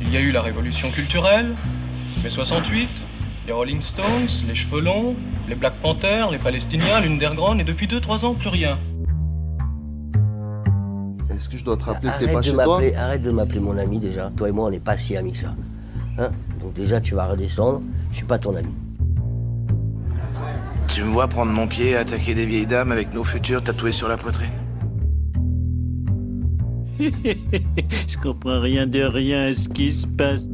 Il y a eu la révolution culturelle, mai 68, les Rolling Stones, les Cheveux Longs, les Black Panthers, les Palestiniens, l'Underground, et depuis 2-3 ans, plus rien. Est-ce que je dois te rappeler que t'es pas chez toi? Arrête de m'appeler mon ami déjà. Toi et moi, on n'est pas si amis que ça. Hein? Donc déjà, tu vas redescendre. Je suis pas ton ami. Tu me vois prendre mon pied et attaquer des vieilles dames avec nos futurs tatoués sur la poitrine? Je comprends rien de rien à ce qui se passe.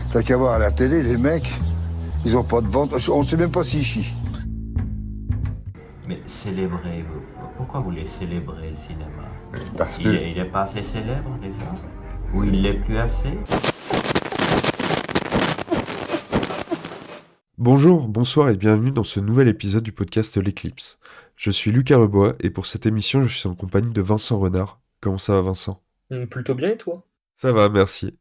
T'as qu'à voir à la télé, les mecs, ils ont pas de ventre, on sait même pas s'ils chient. Mais célébrer, pourquoi vous voulez célébrer le cinéma? Parce que... Il est pas assez célèbre déjà? Ou il l'est plus assez? Bonjour, bonsoir et bienvenue dans ce nouvel épisode du podcast L'Éclipse. Je suis Lucas Rebois et pour cette émission je suis en compagnie de Vincent Renard. Comment ça va Vincent? Plutôt bien et toi? Ça va, merci.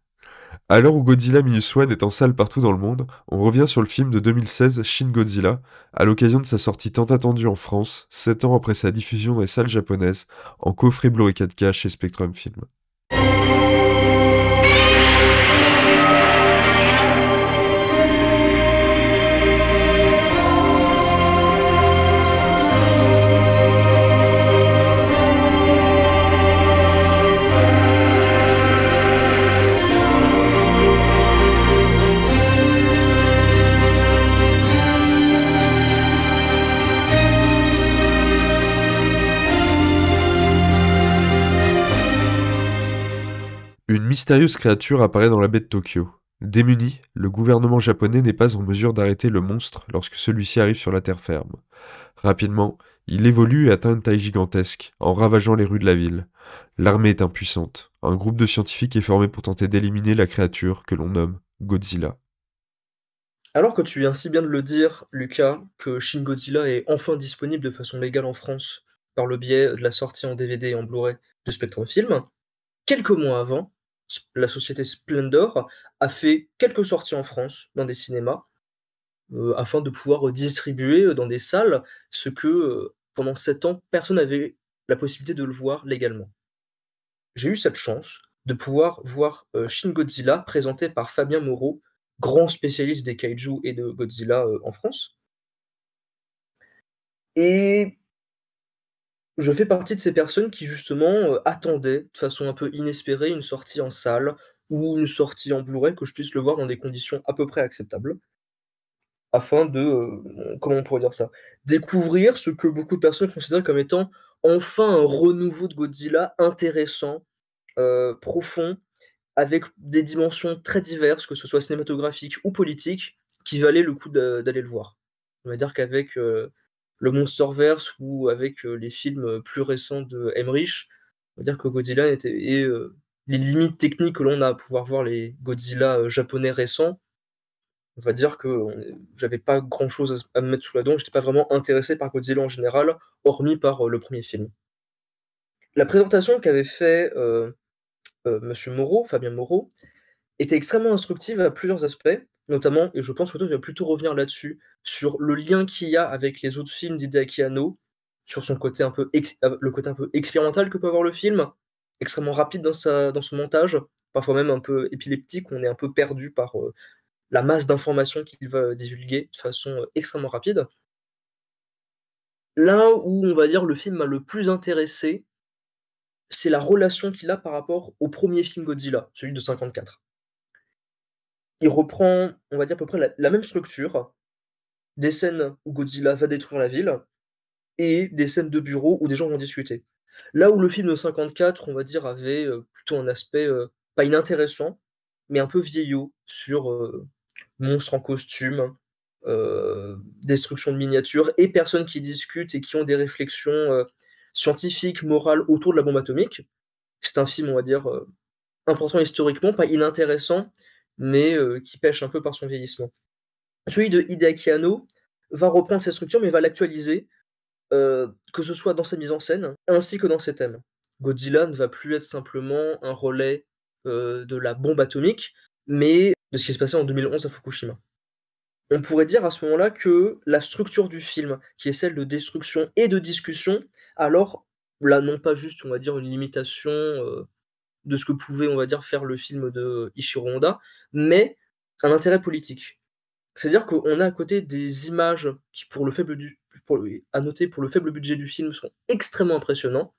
À l'heure où Godzilla Minus One est en salle partout dans le monde, on revient sur le film de 2016 Shin Godzilla, à l'occasion de sa sortie tant attendue en France, 7 ans après sa diffusion dans les salles japonaises, en coffret Blu-ray 4K chez Spectrum Film. Une mystérieuse créature apparaît dans la baie de Tokyo. Démuni, le gouvernement japonais n'est pas en mesure d'arrêter le monstre lorsque celui-ci arrive sur la terre ferme. Rapidement, il évolue et atteint une taille gigantesque, en ravageant les rues de la ville. L'armée est impuissante. Un groupe de scientifiques est formé pour tenter d'éliminer la créature que l'on nomme Godzilla. Alors que tu viens si bien de le dire, Lucas, que Shin Godzilla est enfin disponible de façon légale en France par le biais de la sortie en DVD et en Blu-ray de Spectrum Film, quelques mois avant, la société Splendor a fait quelques sorties en France dans des cinémas afin de pouvoir distribuer dans des salles ce que pendant 7 ans personne n'avait la possibilité de le voir légalement. J'ai eu cette chance de pouvoir voir Shin Godzilla présenté par Fabien Moreau, grand spécialiste des kaiju et de Godzilla en France. Et je fais partie de ces personnes qui justement attendaient de façon un peu inespérée une sortie en salle ou une sortie en Blu-ray, que je puisse le voir dans des conditions à peu près acceptables, afin de, comment on pourrait dire ça? Découvrir ce que beaucoup de personnes considèrent comme étant enfin un renouveau de Godzilla intéressant, profond, avec des dimensions très diverses, que ce soit cinématographiques ou politiques, qui valaient le coup d'aller le voir. On va dire qu'avec, le Monsterverse ou avec, les films, plus récents de Emmerich, on va dire que Godzilla les limites techniques que l'on a à pouvoir voir les Godzilla, japonais récents, on va dire que j'avais pas grand-chose à me mettre sous la dent, j'étais pas vraiment intéressé par Godzilla en général, hormis par, le premier film. La présentation qu'avait fait, monsieur Moreau, Fabien Moreau, était extrêmement instructive à plusieurs aspects, notamment, et je pense que toi tu vas plutôt revenir là-dessus, sur le lien qu'il y a avec les autres films d'Hideaki Anno, sur son côté un peu le côté un peu expérimental que peut avoir le film, extrêmement rapide dans son montage, parfois même un peu épileptique, on est un peu perdu par, la masse d'informations qu'il va divulguer de façon, extrêmement rapide. Là où on va dire le film m'a le plus intéressé, c'est la relation qu'il a par rapport au premier film Godzilla, celui de 54. Il reprend, on va dire à peu près la même structure, des scènes où Godzilla va détruire la ville et des scènes de bureau où des gens vont discuter. Là où le film de 54, on va dire, avait, plutôt un aspect, pas inintéressant, mais un peu vieillot sur, monstres en costume, destruction de miniatures et personnes qui discutent et qui ont des réflexions, scientifiques, morales autour de la bombe atomique. C'est un film, on va dire, important historiquement, pas inintéressant, mais qui pèche un peu par son vieillissement. Celui de Hideaki Anno va reprendre cette structure, mais va l'actualiser, que ce soit dans sa mise en scène, ainsi que dans ses thèmes. Godzilla ne va plus être simplement un relais, de la bombe atomique, mais de ce qui s'est passé en 2011 à Fukushima. On pourrait dire à ce moment-là que la structure du film, qui est celle de destruction et de discussion, alors là, non pas juste, on va dire, une limitation, de ce que pouvait, on va dire, faire le film de Ishiro Honda, mais un intérêt politique. C'est-à-dire qu'on a à côté des images qui, à noter, pour le faible budget du film, sont extrêmement impressionnants,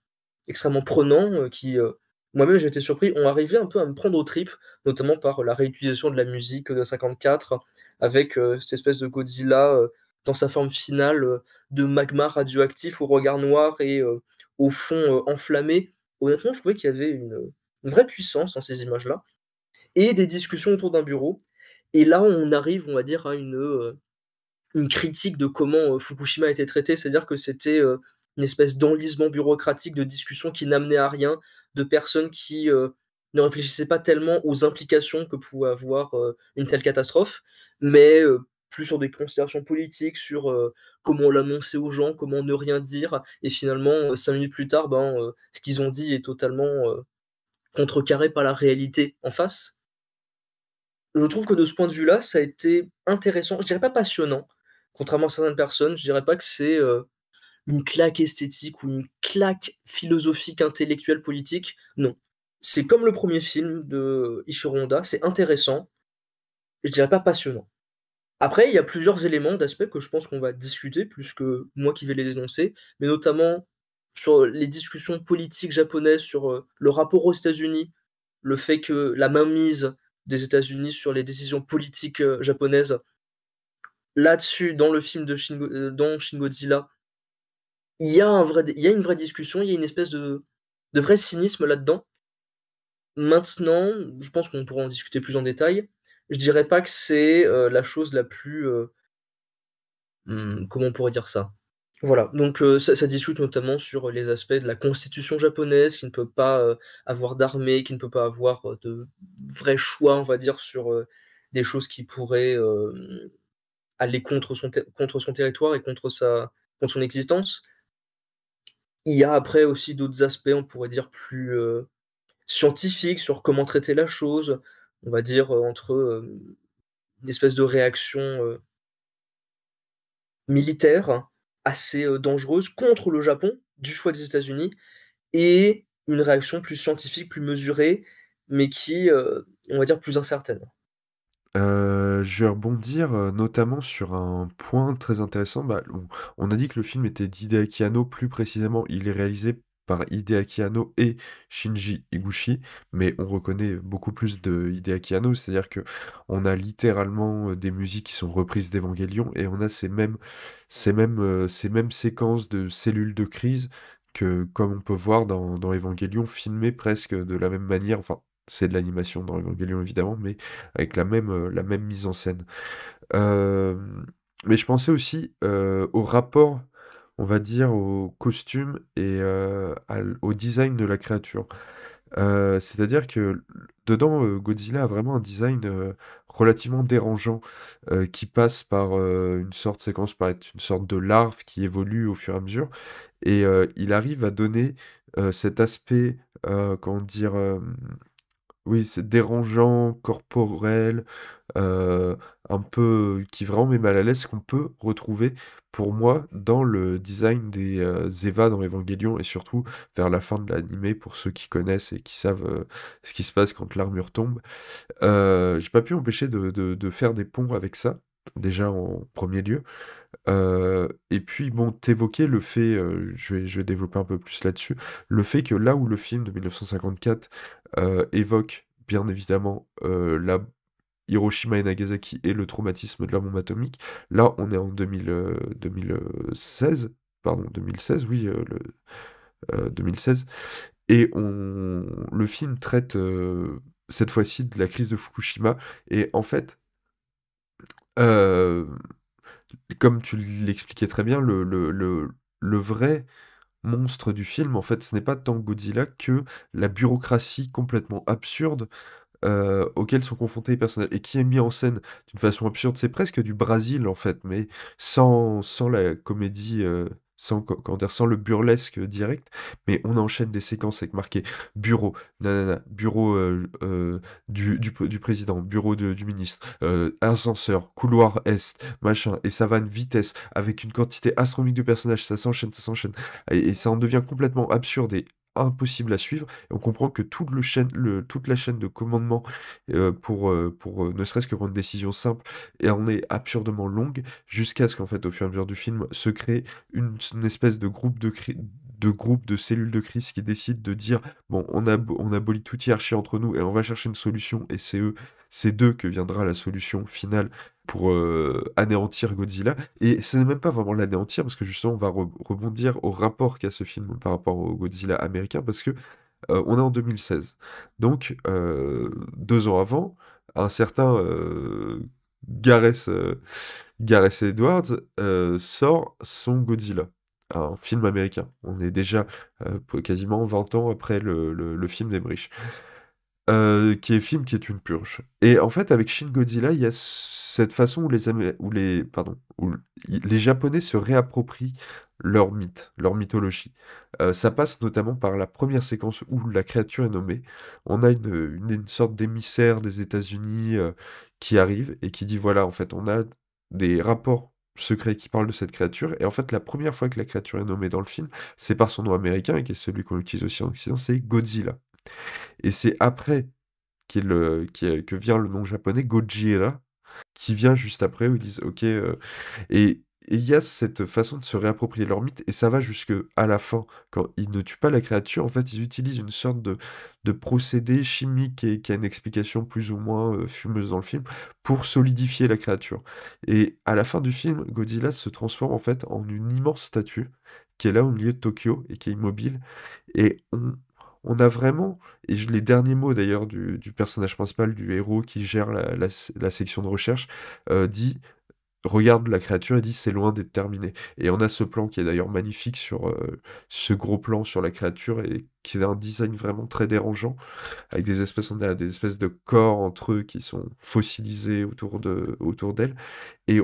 extrêmement prenants, moi-même j'ai été surpris, ont arrivé un peu à me prendre aux tripes, notamment par la réutilisation de la musique de 54, avec cette espèce de Godzilla dans sa forme finale, de magma radioactif au regard noir et au fond enflammé. Honnêtement, je trouvais qu'il y avait une vraie puissance dans ces images-là, et des discussions autour d'un bureau. Et là, on arrive, on va dire, à une critique de comment Fukushima a été traité. C'est-à-dire que c'était une espèce d'enlisement bureaucratique, de discussions qui n'amenaient à rien, de personnes qui ne réfléchissaient pas tellement aux implications que pouvait avoir une telle catastrophe, mais plus sur des considérations politiques, sur comment l'annoncer aux gens, comment ne rien dire. Et finalement, 5 minutes plus tard, ce qu'ils ont dit est totalement contrecarré par la réalité en face. Je trouve que de ce point de vue-là, ça a été intéressant. Je dirais pas passionnant, contrairement à certaines personnes. Je dirais pas que c'est une claque esthétique ou une claque philosophique, intellectuelle, politique. Non. C'est comme le premier film de Ishiro Honda, c'est intéressant. Je dirais pas passionnant. Après, il y a plusieurs éléments, d'aspects que je pense qu'on va discuter, plus que moi qui vais les dénoncer, mais notamment sur les discussions politiques japonaises, sur le rapport aux États-Unis, le fait que la mainmise des États-Unis sur les décisions politiques japonaises. Là-dessus, dans le film dans Shin Godzilla, il y a une vraie discussion, il y a une espèce de vrai cynisme là-dedans. Maintenant, je pense qu'on pourra en discuter plus en détail. Je dirais pas que c'est la chose la plus comment on pourrait dire ça? Voilà, donc ça discute notamment sur les aspects de la constitution japonaise, qui ne peut pas avoir d'armée, qui ne peut pas avoir de vrais choix, on va dire, sur des choses qui pourraient aller contre son territoire et contre son existence. Il y a après aussi d'autres aspects, on pourrait dire, plus scientifiques, sur comment traiter la chose, on va dire, entre une espèce de réaction militaire assez dangereuse contre le Japon, du choix des États-Unis, et une réaction plus scientifique, plus mesurée, mais qui, on va dire, plus incertaine. Je vais rebondir, notamment sur un point très intéressant. Bah, on a dit que le film était d'Hideaki Anno, plus précisément, il est réalisé par Hideaki Anno et Shinji Higuchi, mais on reconnaît beaucoup plus de Hideaki Anno, c'est-à-dire que on a littéralement des musiques qui sont reprises d'Evangelion, et on a ces mêmes séquences de cellules de crise que, comme on peut voir dans Evangelion, filmées presque de la même manière. Enfin, c'est de l'animation dans Evangelion évidemment, mais avec la même mise en scène. Mais je pensais aussi au rapport, on va dire, au costume et au design de la créature. C'est-à-dire que dedans, Godzilla a vraiment un design relativement dérangeant, qui passe par une sorte, séquence par être une sorte de larve qui évolue au fur et à mesure, et il arrive à donner cet aspect, comment dire, oui, c'est dérangeant, corporel, un peu qui vraiment met mal à l'aise, qu'on peut retrouver, pour moi, dans le design des Eva dans Evangelion, et surtout vers la fin de l'animé, pour ceux qui connaissent et qui savent ce qui se passe quand l'armure tombe. J'ai pas pu empêcher de faire des ponts avec ça, déjà en premier lieu. Et puis bon, t'évoquais le fait, je vais développer un peu plus là-dessus, le fait que là où le film de 1954 évoque bien évidemment la Hiroshima et Nagasaki et le traumatisme de la bombe atomique, là on est en 2016, pardon, 2016, oui, 2016, et le film traite cette fois-ci de la crise de Fukushima, et en fait, euh, comme tu l'expliquais très bien, le vrai monstre du film, en fait, ce n'est pas tant Godzilla que la bureaucratie complètement absurde auquel sont confrontés les personnages, et qui est mis en scène d'une façon absurde. C'est presque du Brésil, en fait, mais sans la comédie, comment dire, sans le burlesque direct, mais on enchaîne des séquences avec marqué bureau, nanana, bureau du président, bureau du ministre, ascenseur, couloir est, machin, et ça va à une vitesse, avec une quantité astronomique de personnages, ça s'enchaîne, et ça en devient complètement absurde et impossible à suivre. Et on comprend que toute la chaîne de commandement pour ne serait-ce que pour une décision simple, et en est absurdement longue, jusqu'à ce qu'en fait, au fur et à mesure du film, se crée une espèce de groupe de cellules de crise qui décident de dire bon, on abolit toute hiérarchie entre nous et on va chercher une solution, et c'est d'eux que viendra la solution finale pour anéantir Godzilla. Et ce n'est même pas vraiment l'anéantir, parce que justement, on va rebondir au rapport qu'a ce film par rapport au Godzilla américain, parce que on est en 2016. Donc, 2 ans avant, un certain Gareth Edwards sort son Godzilla, un film américain. On est déjà quasiment 20 ans après le film d'Emmerich. Qui est film qui est une purge. Et en fait, avec Shin Godzilla, il y a cette façon où les Japonais se réapproprient leur mythe, leur mythologie. Ça passe notamment par la première séquence où la créature est nommée. On a une sorte d'émissaire des États-Unis qui arrive et qui dit voilà, en fait, on a des rapports secrets qui parlent de cette créature. Et en fait, la première fois que la créature est nommée dans le film, c'est par son nom américain, et qui est celui qu'on utilise aussi en Occident, c'est Godzilla. Et c'est après que vient le nom japonais Gojira, qui vient juste après, où ils disent ok. Et il y a cette façon de se réapproprier leur mythe, et ça va jusque à la fin, quand ils ne tuent pas la créature, en fait, ils utilisent une sorte de procédé chimique qui a une explication plus ou moins fumeuse dans le film, pour solidifier la créature. Et à la fin du film, Godzilla se transforme en fait en une immense statue, qui est là au milieu de Tokyo, et qui est immobile. Et on a vraiment, les derniers mots d'ailleurs du personnage principal, du héros qui gère la section de recherche, dit regarde la créature et dit c'est loin d'être terminé. Et on a ce plan qui est d'ailleurs magnifique sur ce gros plan sur la créature, et qui est un design vraiment très dérangeant, avec on a des espèces de corps entre eux qui sont fossilisés autour d'elle. Et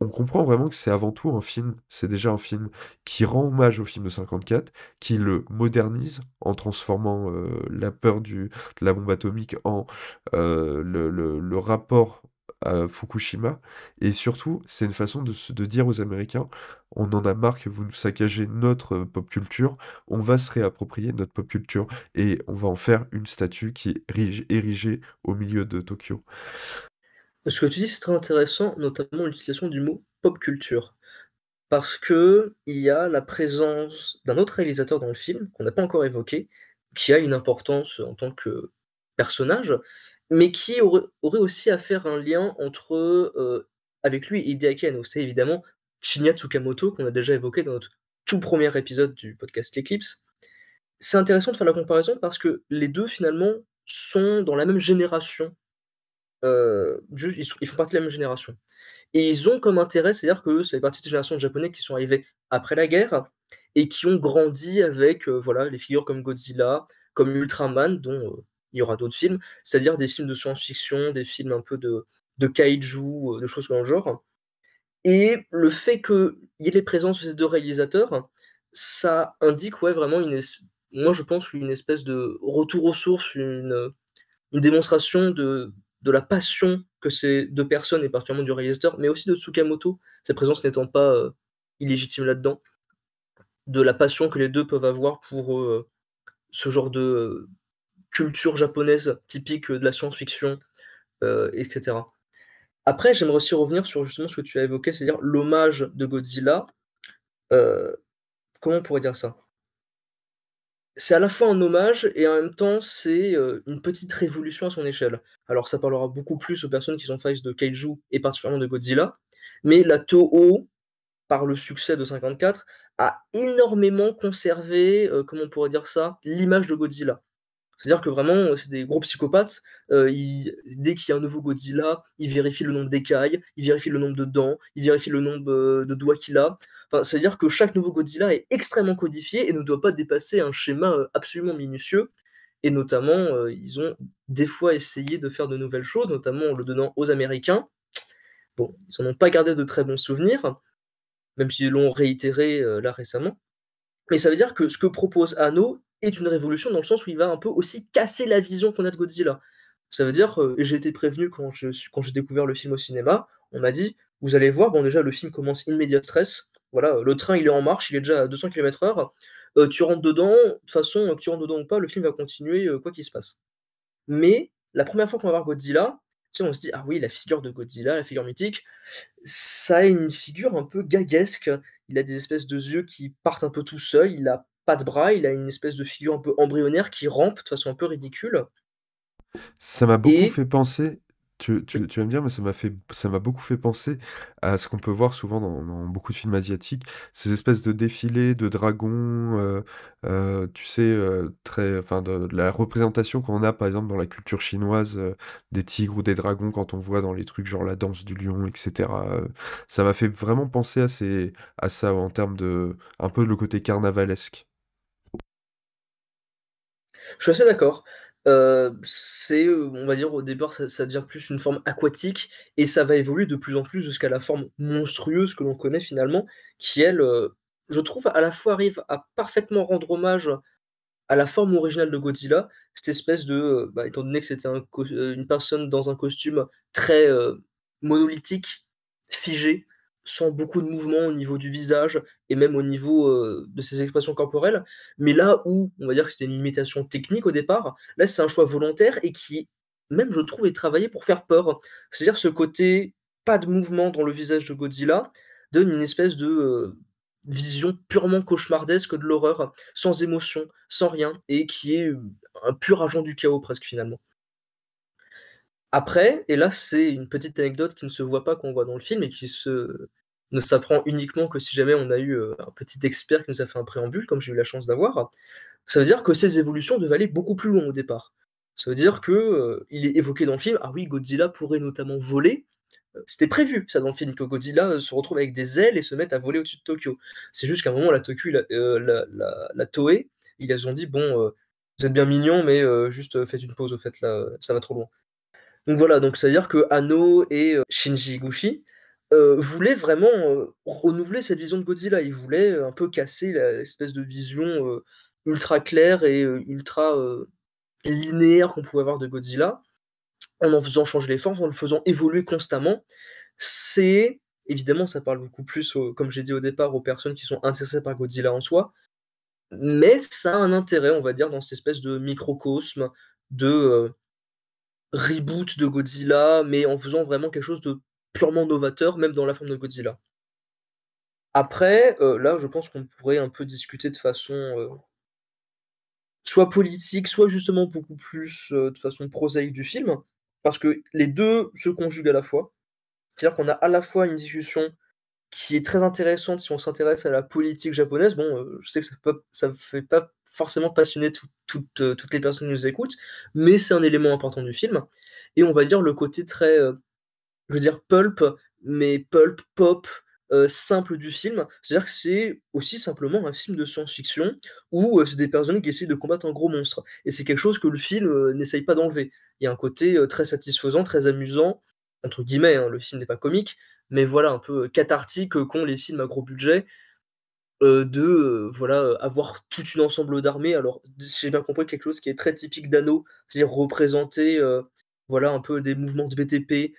on comprend vraiment que c'est avant tout un film, c'est déjà un film qui rend hommage au film de 54, qui le modernise en transformant la peur de la bombe atomique en le rapport à Fukushima. Et surtout, c'est une façon de dire aux Américains, on en a marre que vous nous saccagez notre pop culture, on va se réapproprier notre pop culture, et on va en faire une statue qui est érigée au milieu de Tokyo. Ce que tu dis, c'est très intéressant, notamment l'utilisation du mot pop culture. Parce qu'il y a la présence d'un autre réalisateur dans le film, qu'on n'a pas encore évoqué, qui a une importance en tant que personnage, mais qui aurait aussi à faire un lien entre, avec lui et Hideaki Anno. C'est évidemment Shinya Tsukamoto, qu'on a déjà évoqué dans notre tout premier épisode du podcast L'Eclipse. C'est intéressant de faire la comparaison parce que les deux, finalement, sont dans la même génération. Juste, ils font partie de la même génération. Et ils ont comme intérêt, c'est-à-dire que ça fait partie de cette génération de Japonais qui sont arrivés après la guerre et qui ont grandi avec, voilà, les figures comme Godzilla, comme Ultraman, dont, il y aura d'autres films, c'est-à-dire des films de science-fiction, des films un peu de kaiju, de choses dans le genre. Et le fait qu'il y ait les présences de ces 2 réalisateurs, ça indique, ouais, vraiment moi je pense une espèce de retour aux sources, une démonstration de la passion que ces 2 personnes, et particulièrement du réalisateur, mais aussi de Tsukamoto, sa présence n'étant pas, illégitime là-dedans, de la passion que les 2 peuvent avoir pour, ce genre de culture japonaise typique, de la science-fiction, et cetera. Après, j'aimerais aussi revenir sur justement ce que tu as évoqué, c'est-à-dire l'hommage de Godzilla. Comment on pourrait dire ça? C'est à la fois un hommage et en même temps, c'est, une petite révolution à son échelle. Alors ça parlera beaucoup plus aux personnes qui sont fans de kaiju et particulièrement de Godzilla, mais la Toho, par le succès de 54, a énormément conservé, comment on pourrait dire ça? L'image de Godzilla. C'est-à-dire que vraiment, c'est des gros psychopathes, dès qu'il y a un nouveau Godzilla, ils vérifient le nombre d'écailles, ils vérifient le nombre de dents, ils vérifient le nombre, de doigts qu'il a. Enfin, c'est-à-dire que chaque nouveau Godzilla est extrêmement codifié et ne doit pas dépasser un schéma, absolument minutieux, et notamment, ils ont des fois essayé de faire de nouvelles choses, notamment en le donnant aux Américains. Bon, ils en ont pas gardé de très bons souvenirs, même s'ils l'ont réitéré, là récemment. Mais ça veut dire que ce que propose Anno est une révolution dans le sens où il va un peu aussi casser la vision qu'on a de Godzilla. Ça veut dire, et j'ai été prévenu quand j'ai découvert le film au cinéma, on m'a dit: «Vous allez voir, bon déjà le film commence in medias res, voilà, le train il est en marche, il est déjà à 200 km/h, tu rentres dedans, de toute façon, que tu rentres dedans ou pas, le film va continuer, quoi qu'il se passe. Mais la première fois qu'on va voir Godzilla, tu sais, on se dit: «Ah oui, la figure de Godzilla, la figure mythique, ça a une figure un peu gaguesque». Il a des espèces de yeux qui partent un peu tout seul, il a pas de bras, il a une espèce de figure un peu embryonnaire qui rampe de façon un peu ridicule Ça m'a beaucoup et fait penser, tu, oui, tu, tu vas me dire, mais ça m'a beaucoup fait penser à ce qu'on peut voir souvent dans beaucoup de films asiatiques, ces espèces de défilés de dragons, tu sais, enfin, de la représentation qu'on a par exemple dans la culture chinoise, des tigres ou des dragons quand on voit dans les trucs genre la danse du lion, etc. Ça m'a fait vraiment penser à ça en termes de, un peu le côté carnavalesque. je suis assez d'accord. C'est, on va dire au départ ça devient plus une forme aquatique et ça va évoluer de plus en plus jusqu'à la forme monstrueuse que l'on connaît finalement, qui elle, je trouve à la fois arrive à parfaitement rendre hommage à la forme originale de Godzilla, cette espèce de, bah, étant donné que c'était une personne dans un costume très, monolithique, figé, sans beaucoup de mouvement au niveau du visage et même au niveau, de ses expressions corporelles. Mais là où, on va dire que c'était une limitation technique au départ, là c'est un choix volontaire et qui, même je trouve, est travaillé pour faire peur. C'est-à-dire ce côté, pas de mouvement dans le visage de Godzilla, donne une espèce de, vision purement cauchemardesque de l'horreur, sans émotion, sans rien et qui est, un pur agent du chaos presque finalement. Après et là c'est une petite anecdote qui ne se voit pas qu'on voit dans le film et qui ne s'apprend uniquement que si jamais on a eu, un petit expert qui nous a fait un préambule, comme j'ai eu la chance d'avoir. Ça veut dire que ces évolutions devaient aller beaucoup plus loin au départ. Ça veut dire que, il est évoqué dans le film: «Ah oui, Godzilla pourrait notamment voler». C'était prévu ça dans le film que Godzilla, se retrouve avec des ailes et se mette à voler au-dessus de Tokyo. C'est juste qu'à un moment la Tokyo il a la Toei, ils ont dit: «Bon, vous êtes bien mignons mais juste, faites une pause au fait là, ça va trop loin». Donc voilà, donc c'est-à-dire que Anno et Shinji Higuchi, voulaient vraiment, renouveler cette vision de Godzilla. Ils voulaient, un peu casser l'espèce de vision, ultra claire et ultra, linéaire qu'on pouvait avoir de Godzilla, en faisant changer les formes, en le faisant évoluer constamment. C'est évidemment, ça parle beaucoup plus aux comme j'ai dit au départ, aux personnes qui sont intéressées par Godzilla en soi, mais ça a un intérêt, on va dire, dans cette espèce de microcosme de, reboot de Godzilla, mais en faisant vraiment quelque chose de purement novateur, même dans la forme de Godzilla. Après, là, je pense qu'on pourrait un peu discuter de façon, soit politique, soit justement beaucoup plus, de façon prosaïque du film, parce que les 2 se conjuguent à la fois. C'est-à-dire qu'on a à la fois une discussion qui est très intéressante si on s'intéresse à la politique japonaise. Bon, je sais que ça fait pas forcément passionner toutes les personnes qui nous écoutent, mais c'est un élément important du film et on va dire le côté très, je veux dire pulp, mais pulp pop, simple du film. C'est-à-dire que c'est aussi simplement un film de science-fiction où, c'est des personnes qui essayent de combattre un gros monstre et c'est quelque chose que le film, n'essaye pas d'enlever. Il y a un côté, très satisfaisant, très «amusant» entre guillemets, hein, le film n'est pas comique, mais voilà un peu, cathartique, qu'ont les films à gros budget, voilà, avoir tout un ensemble d'armées. Alors, si j'ai bien compris, quelque chose qui est très typique d'Anno, c'est-à-dire représenter, voilà, un peu des mouvements de BTP,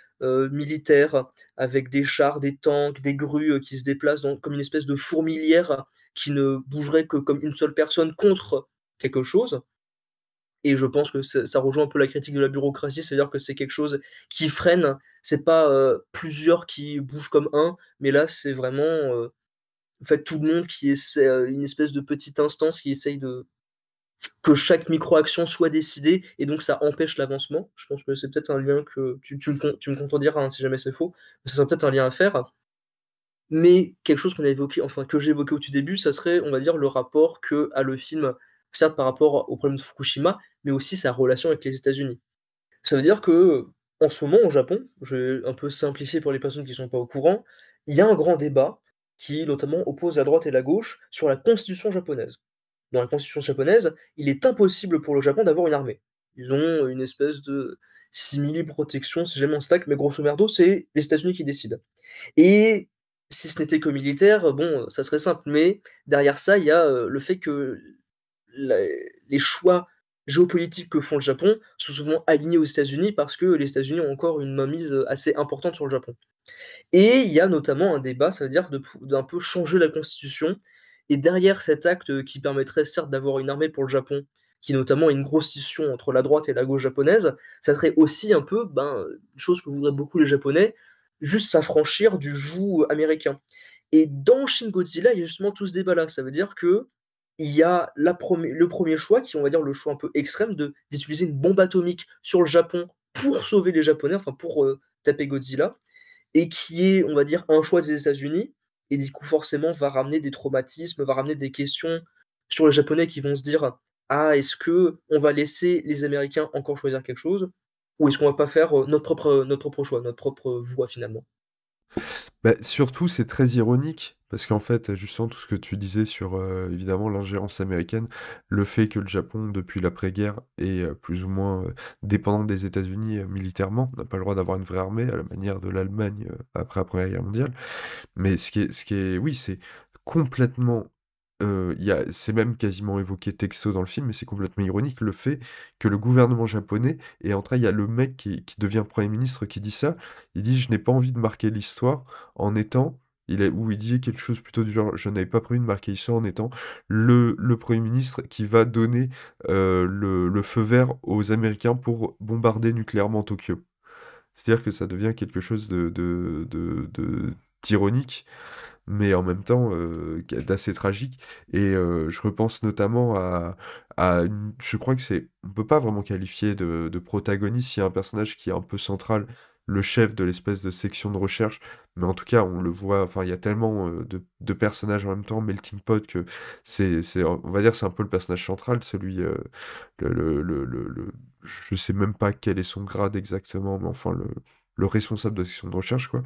militaires, avec des chars, des tanks, des grues, qui se déplacent comme une espèce de fourmilière qui ne bougerait que comme une seule personne contre quelque chose et je pense que ça rejoint un peu la critique de la bureaucratie, c'est-à-dire que c'est quelque chose qui freine, c'est pas, plusieurs qui bougent comme un, mais là, c'est vraiment, en fait, tout le monde qui essaie, une espèce de petite instance qui essaye de que chaque micro-action soit décidée et donc ça empêche l'avancement. Je pense que c'est peut-être un lien que tu me contrediras, hein, si jamais c'est faux, mais ça serait peut-être un lien à faire. Mais quelque chose qu'on a évoqué, enfin que j'ai évoqué au tout début, ça serait, on va dire, le rapport qu'a le film, certes par rapport au problème de Fukushima, mais aussi sa relation avec les États-Unis. Ça veut dire que, en ce moment au Japon, je vais un peu simplifier pour les personnes qui sont pas au courant, il y a un grand débat qui notamment oppose la droite et la gauche sur la constitution japonaise. Dans la constitution japonaise, il est impossible pour le Japon d'avoir une armée. Ils ont une espèce de simili-protection si jamais on stack, mais grosso merdo, c'est les États-Unis qui décident. Et si ce n'était que militaire, bon, ça serait simple, mais derrière ça, il y a, le fait que la les choix géopolitiques que font le Japon sont souvent alignés aux États-Unis parce que les États-Unis ont encore une mainmise, assez importante sur le Japon. Et il y a notamment un débat, ça veut dire d'un peu changer la constitution Et derrière cet acte, qui permettrait certes d'avoir une armée pour le Japon, qui notamment est une grosse scission entre la droite et la gauche japonaise, ça serait aussi un peu, une chose que voudraient beaucoup les Japonais, juste s'affranchir du joug américain. Et dans Shin Godzilla, il y a justement tout ce débat-là. Ça veut dire qu'il y a le premier choix, qui est, on va dire, le choix un peu extrême d'utiliser une bombe atomique sur le Japon pour sauver les Japonais, enfin pour, taper Godzilla, et qui est, on va dire, un choix des États-Unis, et du coup, forcément, va ramener des traumatismes, va ramener des questions sur les Japonais qui vont se dire: «Ah, est-ce que on va laisser les Américains encore choisir quelque chose? Ou est-ce qu'on va pas faire, notre propre choix, notre propre voie, finalement?» Bah, surtout, c'est très ironique, parce qu'en fait, justement, tout ce que tu disais sur, évidemment, l'ingérence américaine, le fait que le Japon, depuis l'après-guerre, est plus ou moins dépendant des États-Unis militairement, n'a pas le droit d'avoir une vraie armée, à la manière de l'Allemagne après la Première Guerre mondiale. Mais oui, c'est complètement. C'est même quasiment évoqué texto dans le film, mais c'est complètement ironique le fait que le gouvernement japonais, et entre il y a le mec qui devient Premier ministre qui dit ça, il dit: «Je n'ai pas envie de marquer l'histoire en étant», ou il dit quelque chose plutôt du genre: «Je n'avais pas prévu de marquer l'histoire en étant le Premier ministre qui va donner le feu vert aux Américains pour bombarder nucléairement Tokyo». C'est-à-dire que ça devient quelque chose d'ironique, mais en même temps, d'assez tragique. Et je repense notamment je crois que on peut pas vraiment qualifier de protagoniste, il y a un personnage qui est un peu central, le chef de l'espèce de section de recherche, mais en tout cas, on le voit, enfin, il y a tellement de personnages en même temps, melting pot, que on va dire, c'est un peu le personnage central, celui, je sais même pas quel est son grade exactement, mais enfin, le responsable de la section de recherche, quoi.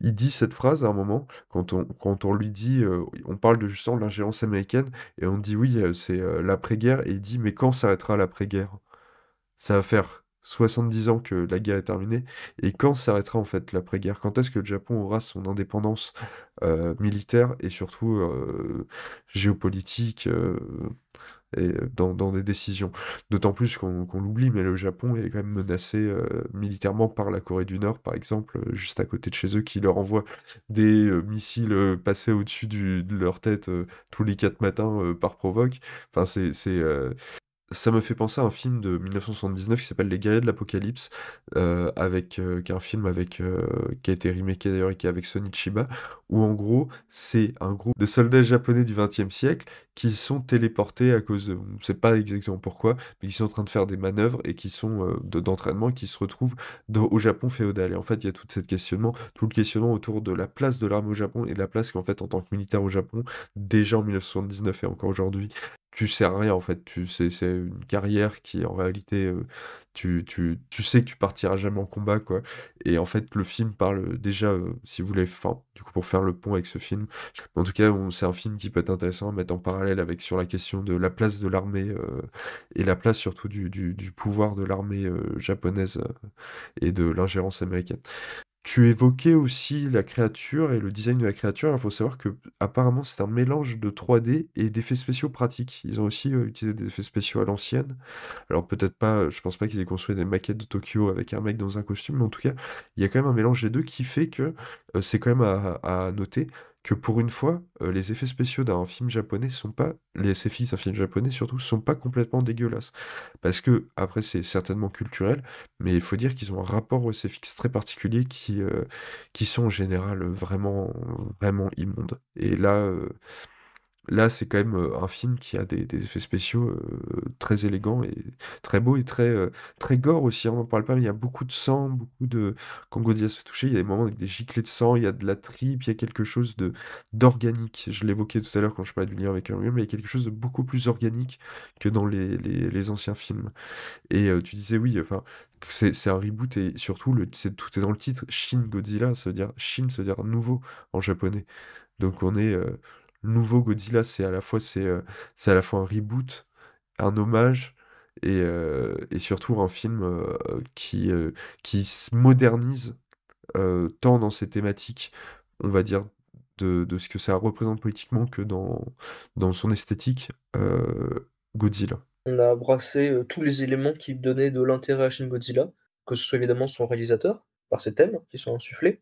Il dit cette phrase à un moment, quand on lui dit, on parle de justement de l'ingérence américaine, et on dit: «Oui, c'est, l'après-guerre», et il dit: «Mais quand s'arrêtera l'après-guerre? Ça va faire 70 ans que la guerre est terminée, et quand s'arrêtera en fait l'après-guerre? Quand est-ce que le Japon aura son indépendance, militaire et surtout, géopolitique, et dans des décisions?» D'autant plus qu'on l'oublie, mais le Japon est quand même menacé militairement par la Corée du Nord, par exemple, juste à côté de chez eux, qui leur envoie des missiles passer au-dessus de leur tête tous les 4 matins par provoque. Enfin, ça me fait penser à un film de 1979 qui s'appelle Les Guerriers de l'Apocalypse, qui est un film qui a été remaké d'ailleurs, et qui est avec Sonny Chiba, où en gros, c'est un groupe de soldats japonais du XXe siècle qui sont téléportés à cause on ne sait pas exactement pourquoi, mais qui sont en train de faire des manœuvres, et qui sont d'entraînement, et qui se retrouvent au Japon féodal. Et en fait, il y a tout le questionnement autour de la place de l'armée au Japon, et de la place qu'en fait, en tant que militaire au Japon, déjà en 1979 et encore aujourd'hui, tu sers à rien en fait. C'est une carrière qui en réalité, tu sais que tu partiras jamais en combat, quoi. Et en fait, le film parle déjà, si vous voulez, enfin, du coup, pour faire le pont avec ce film, en tout cas, c'est un film qui peut être intéressant à mettre en parallèle avec, sur la question de la place de l'armée, et la place surtout du pouvoir de l'armée japonaise, et de l'ingérence américaine. Tu évoquais aussi la créature et le design de la créature. Il faut savoir que apparemment c'est un mélange de 3D et d'effets spéciaux pratiques. Ils ont aussi utilisé des effets spéciaux à l'ancienne. Alors peut-être pas, je pense pas qu'ils aient construit des maquettes de Tokyo avec un mec dans un costume, mais en tout cas, il y a quand même un mélange des deux qui fait que c'est quand même à noter que pour une fois, les effets spéciaux d'un film japonais sont pas, les SFX d'un film japonais surtout, sont pas complètement dégueulasses. Parce que, après, c'est certainement culturel, mais il faut dire qu'ils ont un rapport au SFX très particulier qui sont en général vraiment, vraiment immondes. Et là, c'est quand même un film qui a des effets spéciaux très élégants et très beaux, et très gore aussi, hein, on n'en parle pas, mais il y a beaucoup de sang, quand Godzilla se fait toucher, il y a des moments avec des giclées de sang, il y a de la tripe, il y a quelque chose d'organique. Je l'évoquais tout à l'heure quand je parlais du lien avec Uriel, mais il y a quelque chose de beaucoup plus organique que dans les anciens films. Et tu disais oui, enfin, que c'est un reboot, et surtout, tout est dans le titre, Shin Godzilla, ça veut dire, Shin, ça veut dire nouveau en japonais. Donc on est nouveau Godzilla, c'est à la fois un reboot, un hommage, et surtout un film qui se modernise tant dans ses thématiques, on va dire, de ce que ça représente politiquement, que dans son esthétique, Godzilla. On a brassé, tous les éléments qui donnaient de l'intérêt à Shin Godzilla, que ce soit évidemment son réalisateur, par ses thèmes qui sont insufflés,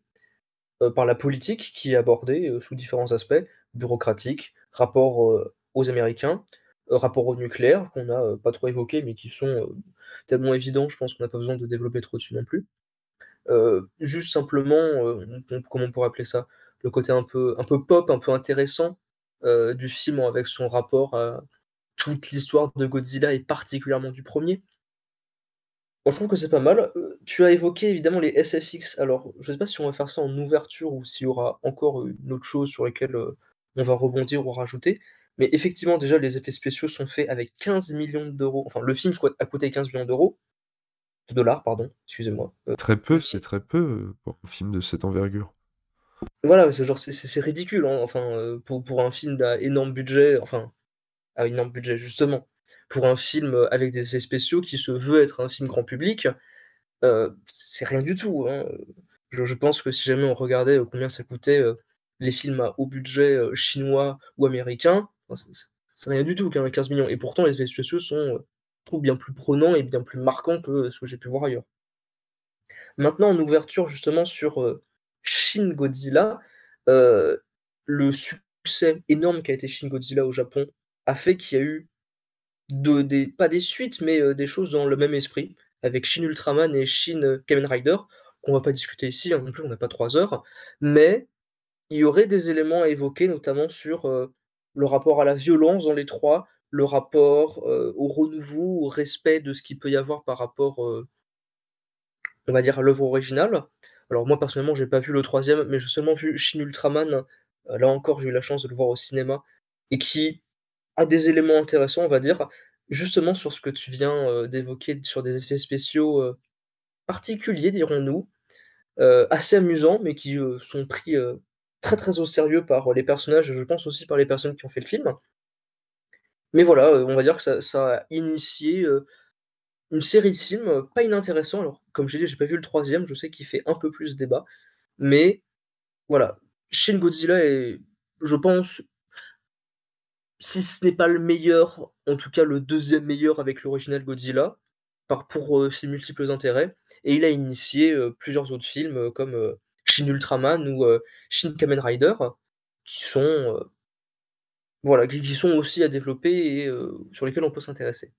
par la politique qui est abordée, sous différents aspects, bureaucratique, rapport, aux Américains, rapport au nucléaire qu'on a, pas trop évoqué, mais qui sont, tellement évidents, je pense qu'on n'a pas besoin de développer trop dessus non plus. Juste simplement, comment on pourrait appeler ça? Le côté un peu pop, un peu intéressant, du film avec son rapport à toute l'histoire de Godzilla et particulièrement du premier. Moi, je trouve que c'est pas mal. Tu as évoqué évidemment les SFX. Alors, je sais pas si on va faire ça en ouverture ou s'il y aura encore, une autre chose sur lesquelles, on va rebondir ou rajouter. Mais effectivement, déjà, les effets spéciaux sont faits avec 15 millions d'euros. Enfin, le film, je crois, a coûté 15 millions d'euros, de dollars, pardon, excusez-moi. Très peu, Le c'est film très peu pour un film de cette envergure. voilà, c'est genre, c'est ridicule, hein, enfin, pour un film à énorme budget, enfin, à énorme budget, justement. Pour un film, avec des effets spéciaux qui se veut être un film grand public, c'est rien du tout, hein, je pense que si jamais on regardait, combien ça coûtait, les films à haut budget, chinois ou américains, enfin c'est rien du tout, 15 millions et pourtant les effets spéciaux sont, je trouve bien plus prenants et bien plus marquants que ce que j'ai pu voir ailleurs. Maintenant en ouverture justement sur, Shin Godzilla, heu, le succès énorme qu'a été Shin Godzilla au Japon a fait qu'il y a eu des pas des suites, mais des choses dans le même esprit, avec Shin Ultraman et Shin, Kamen Rider, qu'on va pas discuter ici, hein, non plus, on n'a pas 3 heures. Mais il y aurait des éléments à évoquer, notamment sur, le rapport à la violence dans les 3, le rapport, au renouveau, au respect de ce qu'il peut y avoir par rapport, on va dire à l'œuvre originale. Alors moi personnellement, j'ai pas vu le troisième, mais j'ai seulement vu Shin Ultraman, là encore j'ai eu la chance de le voir au cinéma et qui a des éléments intéressants, on va dire, justement sur ce que tu viens, d'évoquer, sur des effets spéciaux, particuliers dirons-nous, assez amusants, mais qui, sont pris, très, très au sérieux par les personnages et je pense aussi par les personnes qui ont fait le film. Mais voilà, on va dire que ça a initié, une série de films, pas inintéressants. Alors comme j'ai dit, j'ai pas vu le troisième, je sais qu'il fait un peu plus débat, mais voilà. Shin Godzilla est, je pense, si ce n'est pas le meilleur, en tout cas le deuxième meilleur avec l'original Godzilla, pour, ses multiples intérêts et il a initié, plusieurs autres films, comme, Shin Ultraman ou, Shin Kamen Rider, qui sont, voilà, qui sont aussi à développer et sur lesquels on peut s'intéresser.